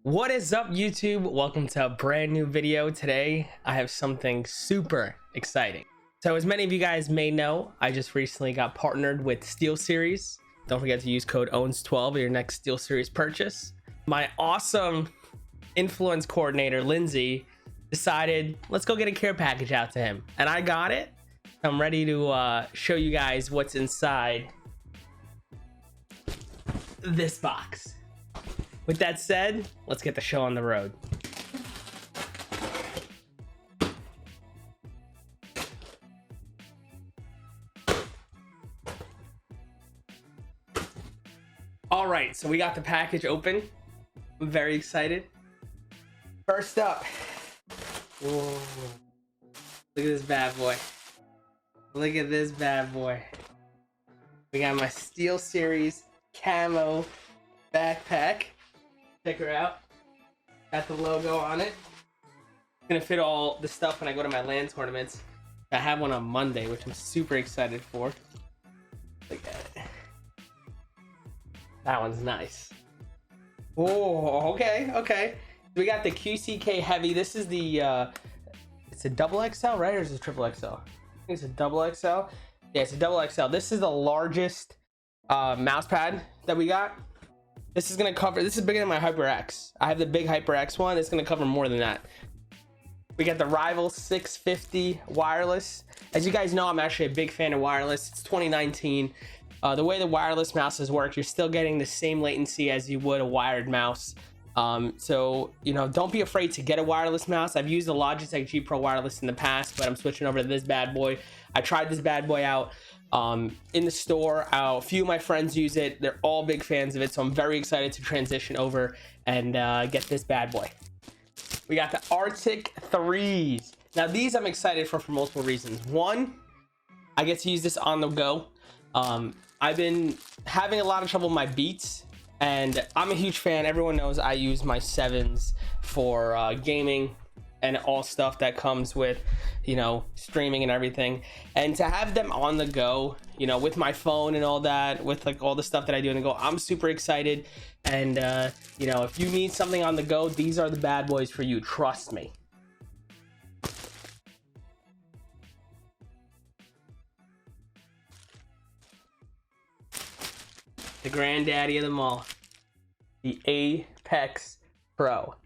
What is up, YouTube? Welcome to a brand new video. Today I have something super exciting. So as many of you guys may know, I just recently got partnered with SteelSeries. Don't forget to use code Ownz12 at your next SteelSeries purchase. My awesome influence coordinator Lindsay decided, let's go get a care package out to him, and I got it. I'm ready to show you guys what's inside this box. With that said, let's get the show on the road. All right, so we got the package open. I'm very excited. First up, whoa, look at this bad boy. Look at this bad boy. We got my SteelSeries camo backpack. Check her out. Got the logo on it. It's gonna fit all the stuff when I go to my LAN tournaments. I have one on Monday, which I'm super excited for. Look at it. That one's nice. Oh, okay. We got the QCK Heavy. This is the it's a double XL, right? Or is it triple XL? I think it's a double XL. Yeah, it's a double XL. This is the largest mouse pad that we got. This is gonna cover, this is bigger than my HyperX. I have the big HyperX one. It's gonna cover more than that. We got the Rival 650 wireless. As you guys know, I'm actually a big fan of wireless. It's 2019. The way the wireless mouses work, you're still getting the same latency as you would a wired mouse. So, you know, don't be afraid to get a wireless mouse. I've used the Logitech G Pro wireless in the past, but I'm switching over to this bad boy. I tried this bad boy out in the store. A few of my friends use it. They're all big fans of it, so I'm very excited to transition over and get this bad boy. We got the Arctic 3s. Now these I'm excited for multiple reasons. One, I get to use this on the go. I've been having a lot of trouble with my Beats, and I'm a huge fan. Everyone knows I use my 7s for gaming and all stuff that comes with, you know, streaming and everything. And to have them on the go, you know, with my phone and all that, with like all the stuff that I do on the go, I'm super excited. And you know, if you need something on the go, these are the bad boys for you, trust me. The granddaddy of them all, the Apex Pro.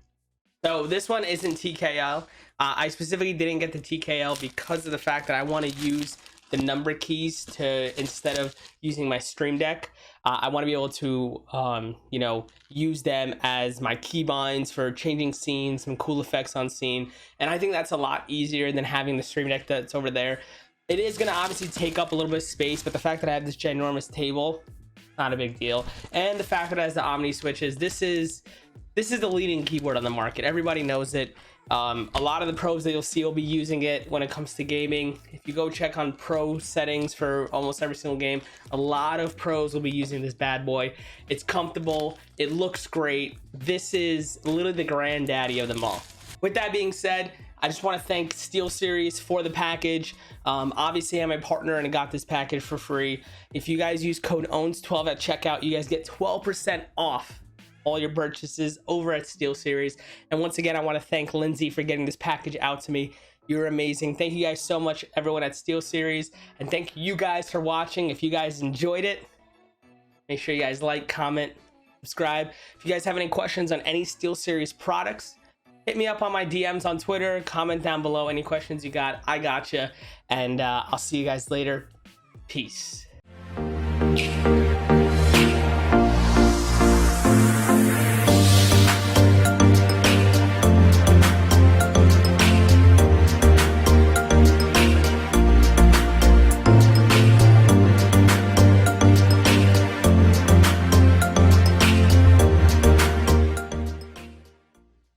So this one isn't TKL. I specifically didn't get the TKL because of the fact that I want to use the number keys to, instead of using my Stream Deck, I want to be able to, you know, use them as my keybinds for changing scenes, some cool effects on scene. And I think that's a lot easier than having the Stream Deck that's over there. It is going to obviously take up a little bit of space, but the fact that I have this ginormous table, not a big deal. And the fact that it has the Omni Switches, this is the leading keyboard on the market. Everybody knows it. A lot of the pros that you'll see will be using it when it comes to gaming. If you go check on pro settings for almost every single game, a lot of pros will be using this bad boy. It's comfortable, it looks great. This is literally the granddaddy of them all. With that being said, I just want to thank SteelSeries for the package. Obviously I'm a partner and I got this package for free. If you guys use code Ownz12 at checkout, you guys get 12% off all your purchases over at SteelSeries. And once again, I want to thank Lindsay for getting this package out to me. You're amazing. Thank you guys so much, everyone at SteelSeries, and thank you guys for watching. If you guys enjoyed it, make sure you guys like, comment, subscribe. If you guys have any questions on any SteelSeries products, hit me up on my DMs on Twitter. Comment down below any questions you got. I got you, and I'll see you guys later. Peace.